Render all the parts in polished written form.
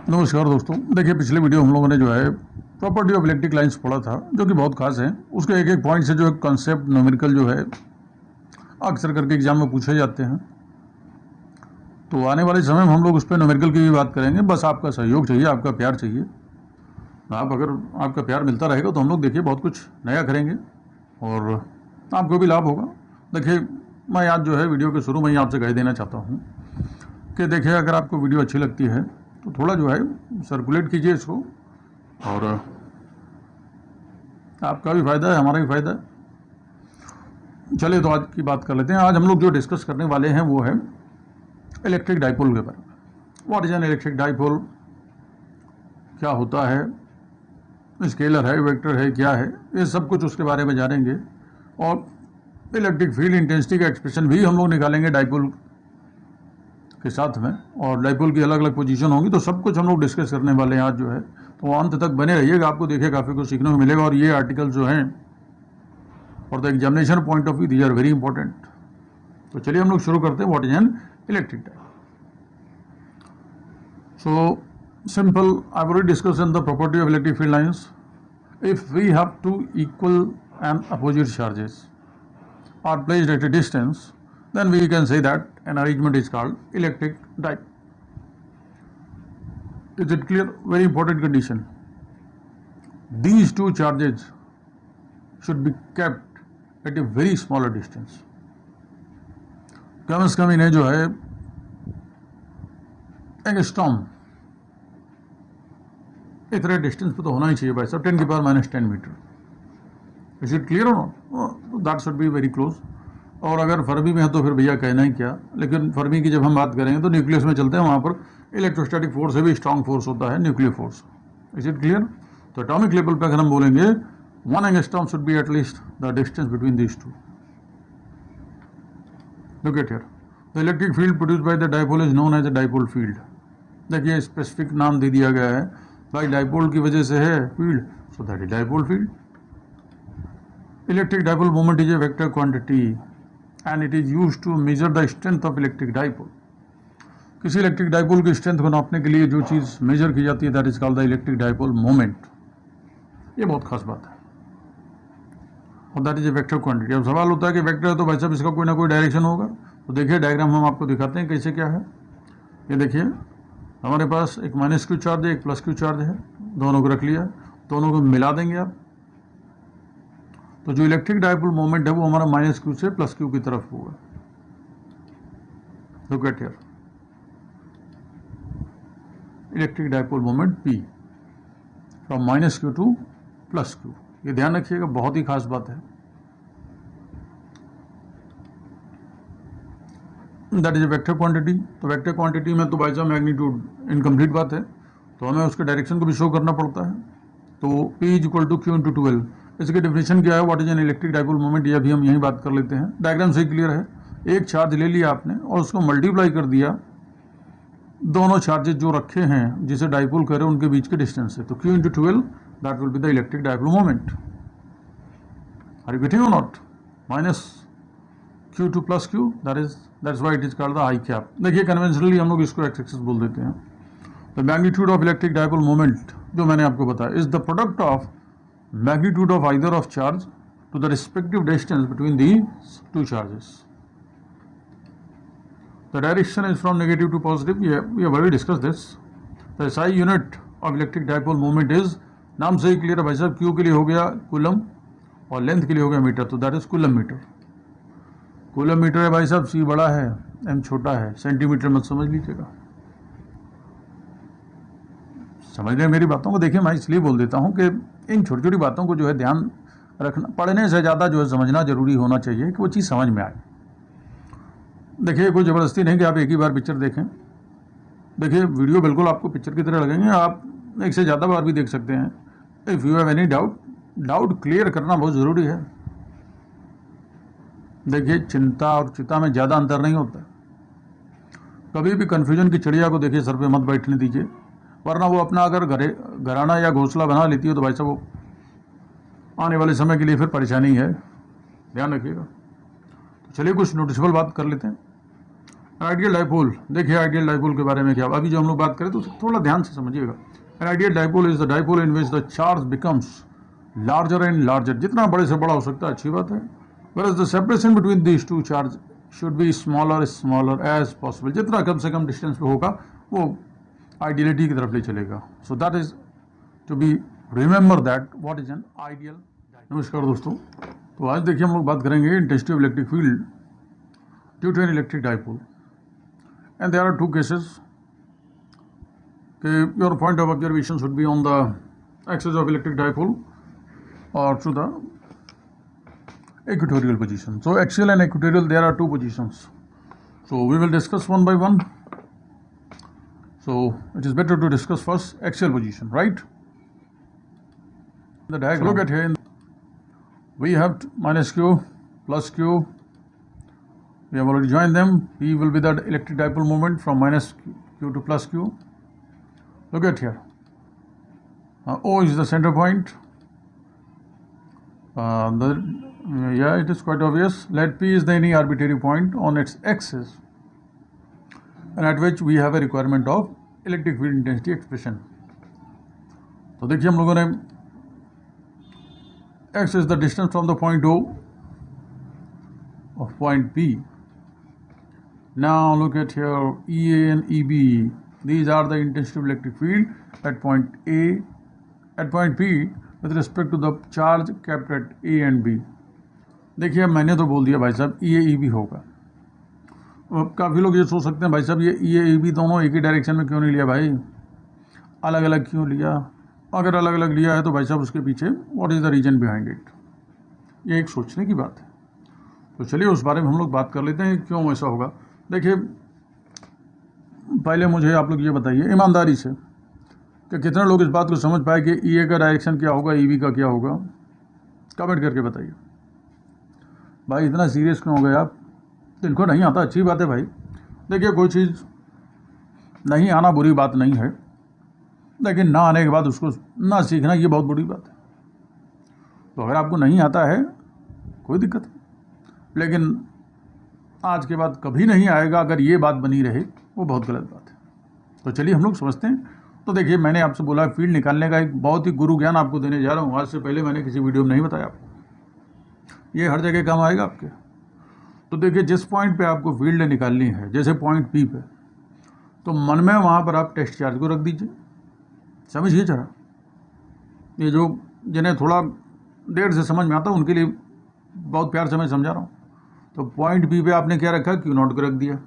नमस्कार दोस्तों। देखिए, पिछले वीडियो हम लोगों ने जो है प्रॉपर्टी ऑफ इलेक्ट्रिक लाइंस पढ़ा था, जो कि बहुत खास है। उसके एक एक पॉइंट से जो है कॉन्सेप्ट न्यूमेरिकल जो है अक्सर करके एग्जाम में पूछे जाते हैं। तो आने वाले समय में हम लोग उस पर न्यूमेरिकल की भी बात करेंगे। बस आपका सहयोग चाहिए, आपका प्यार चाहिए। अगर आपका प्यार मिलता रहेगा तो हम लोग देखिए बहुत कुछ नया करेंगे और आपको भी लाभ होगा। देखिए, मैं आज जो है वीडियो के शुरू में ही आपसे कह देना चाहता हूँ कि देखिए, अगर आपको वीडियो अच्छी लगती है तो थोड़ा जो है सर्कुलेट कीजिए इसको, और आपका भी फ़ायदा है, हमारा भी फ़ायदा है। चलिए तो आज की बात कर लेते हैं। आज हम लोग जो डिस्कस करने वाले हैं वो है इलेक्ट्रिक डाइपोल के बारे में। What is an electric dipole, क्या होता है, स्केलर है, वेक्टर है, क्या है, ये सब कुछ उसके बारे में जानेंगे। और इलेक्ट्रिक फील्ड इंटेंसिटी का एक्सप्रेशन भी हम लोग निकालेंगे डाइपोल के साथ में, और डाइपोल की अलग अलग पोजीशन होंगी। तो सब कुछ हम लोग डिस्कस करने वाले हैं आज जो है। तो अंत तक बने रहिएगा, आपको देखिए काफ़ी कुछ सीखने को मिलेगा। और ये आर्टिकल जो हैं और the examination point of view these are very important. तो चलिए हम लोग शुरू करते हैं। What is an electric dipole. So simple, I already discuss in the property of electric field lines. If we have two equal and opposite charges are placed at a distance, then we can say that an arrangement is called electric dipole. Is it clear? Very important condition. These two charges should be kept at a very smaller distance. कम से कम इन्हें जो है angstrom इतने distance पे तो होना ही चाहिए भाई साहब, 10 की power -10 metre. Is it clear और not? That should be very close. और अगर फर्मी में है तो फिर भैया कहना ही क्या। लेकिन फर्मी की जब हम बात करेंगे तो न्यूक्लियस में चलते हैं, वहाँ पर इलेक्ट्रोस्टैटिक फोर्स से भी स्ट्रॉन्ग फोर्स होता है, nuclear force. Is it clear? तो एटॉमिक लेवल पर अगर हम बोलेंगे 1 angstrom should be at least the distance between these two. Look at here, the electric field produced by the dipole is known as a dipole field. देखिए, specific नाम दे दिया गया है भाई, डाइपोल की वजह से है field, so that is dipole field. Electric dipole moment is a vector quantity and it is used to measure the strength of electric dipole. किसी इलेक्ट्रिक डाइपोल की स्ट्रेंथ को नापने के लिए जो चीज़ मेजर की जाती है that is called the electric dipole moment. ये बहुत खास बात है और that is a vector quantity. अब सवाल होता है कि वेक्टर है तो भाई साहब इसका कोई ना कोई डायरेक्शन होगा। तो देखिए, डायग्राम हम आपको दिखाते हैं कैसे क्या है। ये देखिए, हमारे पास एक -q चार्ज है, एक +q चार्ज है, दोनों को रख लिया, दोनों को मिला देंगे आप। तो जो इलेक्ट्रिक डाइपोल मोमेंट है वो हमारा -q से +q की तरफ होगा। Look at here, electric dipole moment P from -q to +q। ये ध्यान रखिएगा, बहुत ही खास बात है। That is a vector quantity. तो वेक्टर क्वांटिटी में तो बाई साहब मैग्नीट्यूड इनकम्प्लीट बात है, तो हमें उसके डायरेक्शन को भी शो करना पड़ता है। तो P = q × 12। इसकी डेफिनेशन क्या है, what is an electric dipole moment, ये अभी हम यही बात कर लेते हैं। डायग्राम से क्लियर है। एक चार्ज ले लिया आपने और उसको मल्टीप्लाई कर दिया दोनों चार्जेस जो रखे हैं जिसे डाइपोल करें उनके बीच के डिस्टेंस है। तो q × 12 that will be the electric dipole moment. Are you getting और not? -q to +q, that's why it is called the i cap. देखिए, कन्वेंशनली हम लोग इसको एक्स एक्सिस बोल देते हैं। The magnitude of electric dipole moment जो मैंने आपको बताया is the product of magnitude of either of charge to the respective distance between these two charges. The direction is from negative to positive. We have already discussed this. The SI unit of electric dipole moment is, नाम से ही clear है भाई साहब, Q के लिए हो गया coulomb और लेंथ के लिए हो गया मीटर, तो that is coulomb metre. Coulomb metre है भाई साहब, C बड़ा है, M छोटा है, सेंटीमीटर मत समझ लीजिएगा। समझ लें मेरी बातों को। देखिए, मैं इसलिए बोल देता हूँ कि इन छोटी छोटी बातों को जो है ध्यान रखना, पढ़ने से ज़्यादा जो है समझना जरूरी होना चाहिए कि वो चीज़ समझ में आए। देखिए, कोई ज़बरदस्ती नहीं कि आप एक ही बार पिक्चर देखें। देखिए, वीडियो बिल्कुल आपको पिक्चर की तरह लगेंगे, आप एक से ज़्यादा बार भी देख सकते हैं। If you have any doubt clear करना बहुत ज़रूरी है। देखिए, चिंता और चिता में ज़्यादा अंतर नहीं होता। कभी भी कन्फ्यूजन की चिड़िया को देखिए सर पे मत बैठने दीजिए, वरना वो अपना अगर घराना या घोंसला बना लेती है तो भाई साहब वो आने वाले समय के लिए फिर परेशानी है, ध्यान रखिएगा। तो चलिए कुछ नोटिसेबल बात कर लेते हैं। आइडियल डाइपोल, देखिए आइडियल डाइपोल के बारे में क्या, अभी जो हम लोग बात करें तो थोड़ा ध्यान से समझिएगा। An ideal dipole is the dipole in which the charge becomes larger and larger, जितना बड़े से बड़ा हो सकता है अच्छी बात है, whereas the separation between these two charge should be smaller as possible, जितना कम से कम डिस्टेंस पे होगा वो आइडियलिटी की तरफ ले चलेगा। So that is to be remember that what is an ideal. नमस्कार दोस्तों, तो आज देखिए हम लोग बात करेंगे intensity of electric field due to an electric dipole, and there are two cases. Your point of observation should be on the axis of electric dipole or to the equatorial position. So axial and equatorial, there are two positions. So we will discuss one by one. So it is better to discuss first axial position, right? The diagram. Look at here. We have minus q plus q. We have already joined them. P will be the electric dipole moment from minus q to plus q. Look at here. O is the center point. It is quite obvious. Let P is the any arbitrary point on its axis, and at which we have a requirement of electric field intensity expression. तो देखिए हम लोगों ने x is the distance from the point O of point P. Now look at here, EA and EB. These are the intensity of electric field at point A, at point P, with respect to the charge kept at A and B. देखिए अब मैंने तो बोल दिया भाई साहब EA-EB होगा। अब काफ़ी लोग ये सोच सकते हैं भाई साहब ये EA-EB दोनों एक ही डायरेक्शन में क्यों नहीं लिया भाई, अलग अलग क्यों लिया? अगर अलग अलग लिया है तो भाई साहब उसके पीछे what is the reason behind it, ये एक सोचने की बात है। तो चलिए उस बारे में हम लोग बात कर लेते हैं क्यों ऐसा होगा। देखिए पहले मुझे आप लोग ये बताइए ईमानदारी से कि कितने लोग इस बात को समझ पाए कि EA का डायरेक्शन क्या होगा, EB का क्या होगा, कमेंट करके बताइए। भाई इतना सीरियस क्यों हो गए आप? जिनको नहीं आता अच्छी बात है भाई। देखिए कोई चीज़ नहीं आना बुरी बात नहीं है, लेकिन ना आने के बाद उसको ना सीखना ये बहुत बुरी बात है। तो अगर आपको नहीं आता है कोई दिक्कत नहीं, लेकिन आज के बाद कभी नहीं आएगा अगर ये बात बनी रहे, वो बहुत गलत बात है। तो चलिए हम लोग समझते हैं। तो देखिए मैंने आपसे बोला फील्ड निकालने का एक बहुत ही गुरु ज्ञान आपको देने जा रहा हूँ। आज से पहले मैंने किसी वीडियो में नहीं बताया आपको, ये हर जगह काम आएगा आपके। तो देखिए जिस पॉइंट पे आपको फील्ड निकालनी है, जैसे पॉइंट P पे, तो मन में वहाँ पर आप टेस्ट चार्ज को रख दीजिए। समझिए जरा, ये जो जिन्हें थोड़ा देर से समझ में आता है उनके लिए बहुत प्यार से मैं समझा रहा हूँ। तो पॉइंट P पे आपने क्या रखा, Q0 को रख दिया।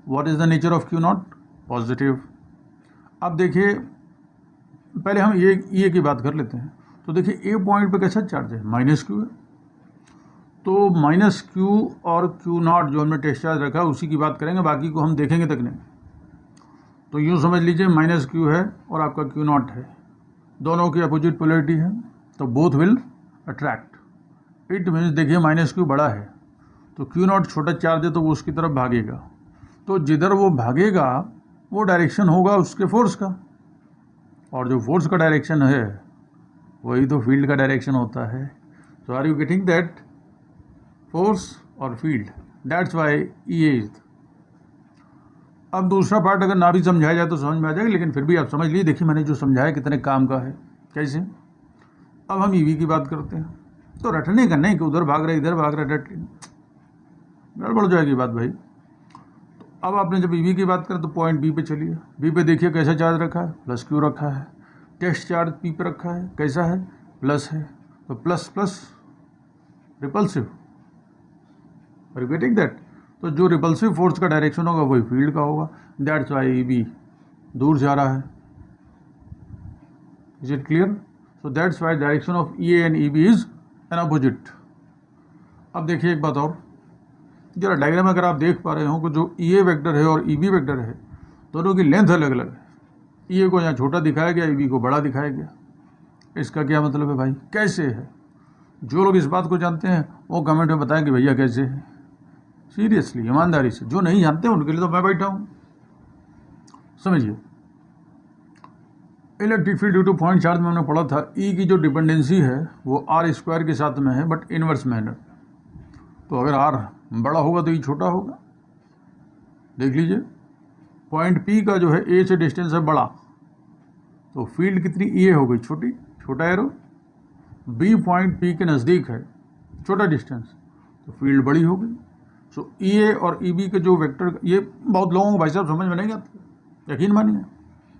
What is the nature of Q0? Positive. अब देखिए पहले हम ये की बात कर लेते हैं। तो देखिए A पॉइंट पे कैसा चार्ज है, माइनस Q है। तो माइनस Q और Q0 जो हमने टेस्ट चार्ज रखा है उसी की बात करेंगे, बाकी को हम देखेंगे तक नहीं। तो यूँ समझ लीजिए माइनस Q है और आपका Q0 है, दोनों की अपोजिट पोलैरिटी है, तो both will attract. It means देखिए माइनस Q बड़ा है तो Q0 छोटा चार्ज है तो वो उसकी तरफ भागेगा। तो जिधर वो भागेगा वो डायरेक्शन होगा उसके फोर्स का, और जो फोर्स का डायरेक्शन है वही तो फील्ड का डायरेक्शन होता है। So are you getting that? Force और field, that's why EA is. अब दूसरा पार्ट अगर ना भी समझाया जाए तो समझ में आ जाएगा, लेकिन फिर भी आप समझ लीजिए। देखिए मैंने जो समझाया कितने काम का है, कैसे। अब हम EB की बात करते हैं। तो रटने का नहीं कि उधर भाग रहा है इधर भाग रहा है, गड़बड़ जाएगी बात भाई। अब आपने जब EB की बात करें तो पॉइंट B पे चलिए। B पे देखिए कैसा चार्ज रखा है, प्लस Q रखा है। टेस्ट चार्ज P पे रखा है, कैसा है, प्लस है। तो plus plus repulsive, are you getting that? तो जो रिपल्सिव फोर्स का डायरेक्शन होगा वही फील्ड का होगा। दैट्स वाई EB दूर जा रहा है। Is it clear? So that's why direction of EA and EB is an opposite. अब देखिए एक बात और, जरा डायग्राम अगर आप देख पा रहे हो कि जो EA वेक्टर है और EB वेक्टर है दोनों की लेंथ अलग अलग है। EA को यहाँ छोटा दिखाया गया, EB को बड़ा दिखाया गया। इसका क्या मतलब है भाई, कैसे है? जो लोग इस बात को जानते हैं वो कमेंट में बताएं कि भैया कैसे है। सीरियसली ईमानदारी से, जो नहीं जानते उनके लिए तो मैं बैठा हूँ। समझिए electric field due two point charge में हमने पढ़ा था E की जो डिपेंडेंसी है वो R² के साथ में है, बट इनवर्स मैनर। तो अगर R बड़ा होगा तो E छोटा होगा। देख लीजिए, पॉइंट P का जो है A से डिस्टेंस है बड़ा, तो फील्ड कितनी E हो गई, छोटी, छोटा एरो। B पॉइंट P के नज़दीक है, छोटा डिस्टेंस, तो फील्ड बड़ी हो गई। सो EA और EB के जो वेक्टर, ये बहुत लोगों को भाई साहब समझ में नहीं आते, यकीन मानिए।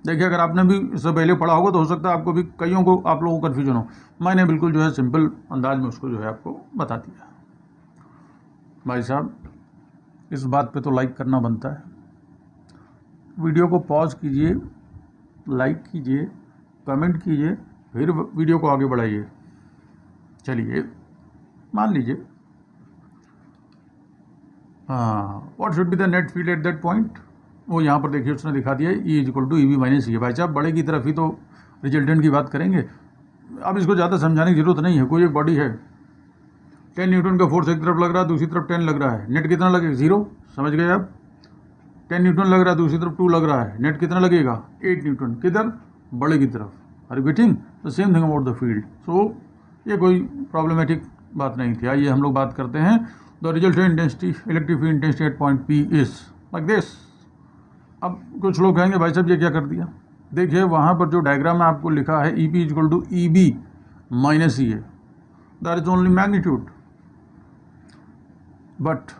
देखिए, अगर आपने भी इससे पहले पढ़ा होगा तो हो सकता है आपको भी, कईयों को, आप लोगों को कन्फ्यूजन हो। मैंने बिल्कुल जो है सिंपल अंदाज में उसको जो है आपको बता दिया। भाई साहब, इस बात पे तो लाइक करना बनता है। वीडियो को पॉज कीजिए, लाइक कीजिए, कमेंट कीजिए, फिर वीडियो को आगे बढ़ाइए। चलिए, मान लीजिए, हाँ, what should be the net field at that point. वो यहाँ पर देखिए उसने दिखा दिया है, E equal to EB minus E। भाई साहब, बड़े की तरफ ही तो रिजल्टेंट की बात करेंगे। अब इसको ज़्यादा समझाने की जरूरत नहीं है। कोई एक बॉडी है, 10 न्यूटन का फोर्स एक तरफ लग रहा है, दूसरी तरफ 10 लग रहा है, नेट कितना लगेगा, 0। समझ गए आप? 10 न्यूटन लग रहा है, दूसरी तरफ 2 लग रहा है, नेट कितना लगेगा, 8 न्यूटन। किधर, बड़े की तरफ। Are you getting the same thing about the field. So ये कोई प्रॉब्लमेटिक बात नहीं थी। आइए हम लोग बात करते हैं। The resultant intensity, electric field intensity at point P is like this. अब कुछ लोग कहेंगे भाई साहब ये क्या कर दिया। देखिए, वहाँ पर जो डायग्राम में आपको लिखा है EP equal to EB minus EA, that is only magnitude. But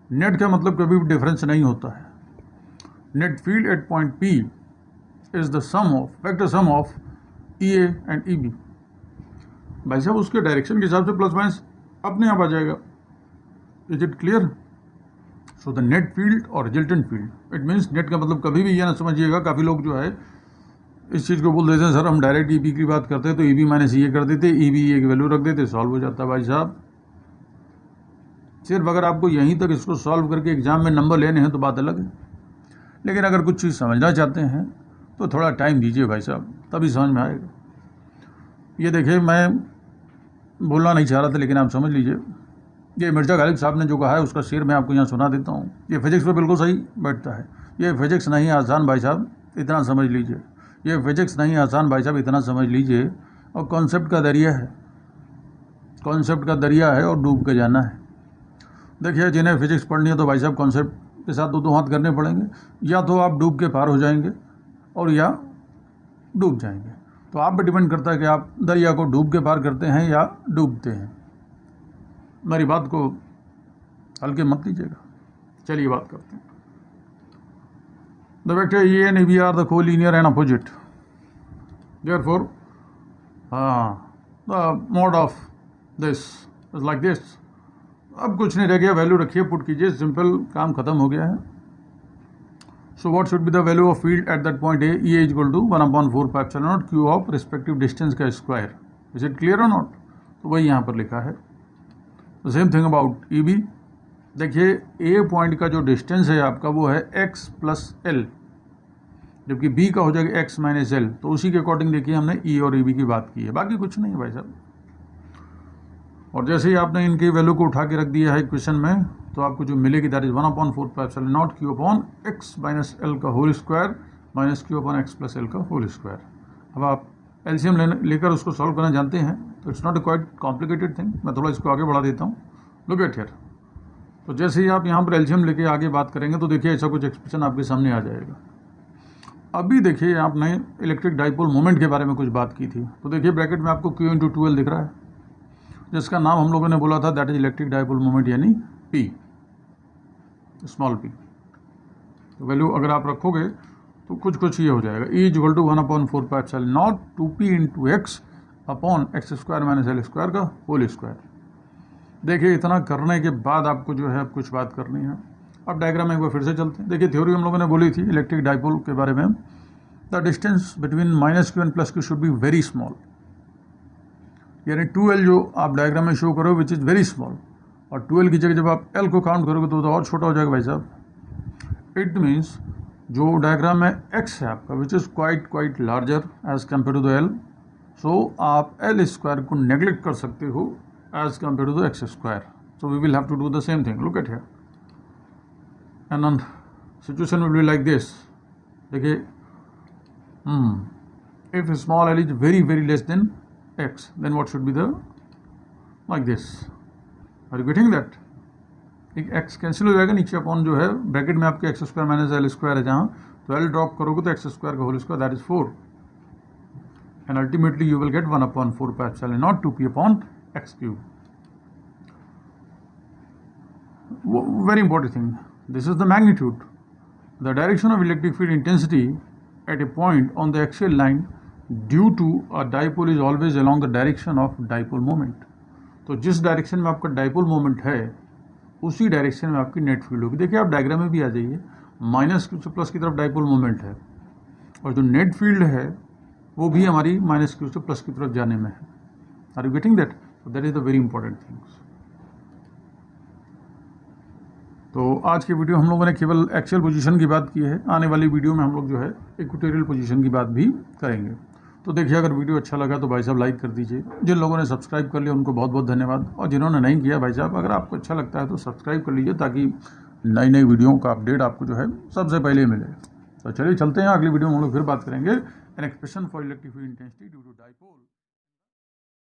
net का मतलब कभी भी डिफरेंस नहीं होता है। Net field at point P is the sum of, vector sum of EA and EB। भाई साहब, उसके डायरेक्शन के हिसाब से प्लस माइनस अपने आप आ जाएगा। Is it clear? So the net field और resultant field, it means net का मतलब कभी भी ये ना समझिएगा, काफ़ी लोग जो है इस चीज़ को बोल देते हैं, सर हम डायरेक्ट EB की बात करते हैं तो EB माइनस EA कर देते, EB EA की वैल्यू रख देते, सॉल्व हो जाता। भाई साहब, सिर्फ अगर आपको यहीं तक इसको सॉल्व करके एग्जाम में नंबर लेने हैं तो बात अलग है, लेकिन अगर कुछ चीज़ समझना चाहते हैं तो थोड़ा टाइम दीजिए भाई साहब, तभी समझ में आएगा। ये देखिए, मैं बोलना नहीं चाह रहा था लेकिन आप समझ लीजिए। ये मिर्जा गालिब साहब ने जो कहा है उसका शेर मैं आपको यहाँ सुना देता हूँ। ये फिजिक्स पे बिल्कुल सही बैठता है। ये फिजिक्स नहीं आसान भाई साहब, इतना समझ लीजिए। ये फिजिक्स नहीं आसान भाई साहब, इतना समझ लीजिए। और कॉन्सेप्ट का दरिया है, कॉन्सेप्ट का दरिया है और डूब के जाना है। देखिए, जिन्हें फिजिक्स पढ़नी है तो भाई साहब कॉन्सेप्ट के साथ दो हाथ करने पड़ेंगे। या तो आप डूब के पार हो जाएंगे और या डूब जाएंगे। तो आप पे डिपेंड करता है कि आप दरिया को डूब के पार करते हैं या डूबते हैं। मेरी बात को हल्के मत लीजिएगा। चलिए बात करते हैं। The vector E and EB are the collinear and opposite, therefore the mode of this is like this. अब कुछ नहीं रह गया, वैल्यू रखिए, पुट कीजिए, सिंपल, काम खत्म हो गया है। So what should be the value of field at that point A? E equal to 1/4πε0 Q of respective distance का स्क्वायर। इज इट क्लियर और नॉट? तो वही यहाँ पर लिखा है। Same thing about EB। देखिए, A पॉइंट का जो डिस्टेंस है आपका वो है x प्लस L, जबकि B का हो जाएगा x माइनस L। तो उसी के अकॉर्डिंग देखिए हमने E और EB की बात की है, बाकी कुछ नहीं है भाई साहब। और जैसे ही आपने इनकी वैल्यू को उठा के रख दिया है इक्वेशन में, तो आपको जो मिलेगी that is 1/4πε0 Q upon x minus L का whole square minus Q upon x plus L का होल स्क्वायर। अब आप एलसीएम लेकर उसको सॉल्व करना जानते हैं तो it's not a quite complicated thing. मैं थोड़ा इसको आगे बढ़ा देता हूँ। Look at here. तो जैसे ही आप यहाँ पर एलसीएम लेके आगे बात करेंगे तो देखिए ऐसा कुछ एक्सप्रेशन आपके सामने आ जाएगा। अभी देखिए, आपने इलेक्ट्रिक डाइपोल मोमेंट के बारे में कुछ बात की थी, तो देखिए ब्रैकेट में आपको Q × 2L दिख रहा है, जिसका नाम हम लोगों ने बोला था that is electric dipole moment, यानी P, स्मॉल p। तो वैल्यू अगर आप रखोगे तो कुछ ये हो जाएगा, E equal to 1/4πε0 2p into x upon x square minus L square का होल स्क्वायर। देखिए, इतना करने के बाद आपको जो है अब कुछ बात करनी है। अब डायग्राम में एक बार फिर से चलते हैं। देखिए, थ्योरी हम लोगों ने बोली थी इलेक्ट्रिक डाइपोल के बारे में, the distance between -Q and +Q should be very small, यानी 2L जो आप डायग्राम में शो करो विच इज़ वेरी स्मॉल, और 2L की जगह जब आप L को काउंट करोगे तो और छोटा हो जाएगा भाई साहब। इट मीन्स जो डायग्राम में X है आपका which is quite larger as compared to the L, so आप L स्क्वायर को नेग्लेक्ट कर सकते हो as compared to the X square. So we will have to do the same thing. Look at here and situation will be like this. देखिए, if small L is very less than X, then what should be the like this? Are you getting that? एक x cancel हो जाएगा, नीचे upon जो है bracket में आपके x square minus l square है, जहाँ तो एल ड्रॉप करोगे तो एक्स स्क्वायर का whole square that is 4 and ultimately you will get 1/4 pi epsilon naught 2p upon x cube. Very important thing. This is the magnitude. The direction of electric field intensity at a point on the axial line due to a dipole is always along the direction of dipole moment. तो जिस direction में आपका dipole moment है उसी direction में आपकी net field होगी. देखिए आप डायग्राम में भी आ जाइए, माइनस क्यू से प्लस की तरफ डाइपोल मोमेंट है और जो नेट फील्ड है वो भी हमारी माइनस क्यू से प्लस की तरफ जाने में है. Are you getting that? That is the very important things. तो आज की वीडियो हम लोगों ने केवल एक्चुअल पोजीशन की बात की है. आने वाली वीडियो में हम लोग जो है इक्वेटोरियल पोजीशन की बात भी करेंगे. तो देखिए, अगर वीडियो अच्छा लगा तो भाई साहब लाइक कर दीजिए. जिन लोगों ने सब्सक्राइब कर लिया उनको बहुत बहुत धन्यवाद, और जिन्होंने नहीं किया भाई साहब, अगर आपको अच्छा लगता है तो सब्सक्राइब कर लीजिए ताकि नई नई वीडियो का अपडेट आपको जो है सबसे पहले मिले. तो चलिए चलते हैं, अगली वीडियो में हम लोग फिर बात करेंगे an expression for electric field intensity due to dipole.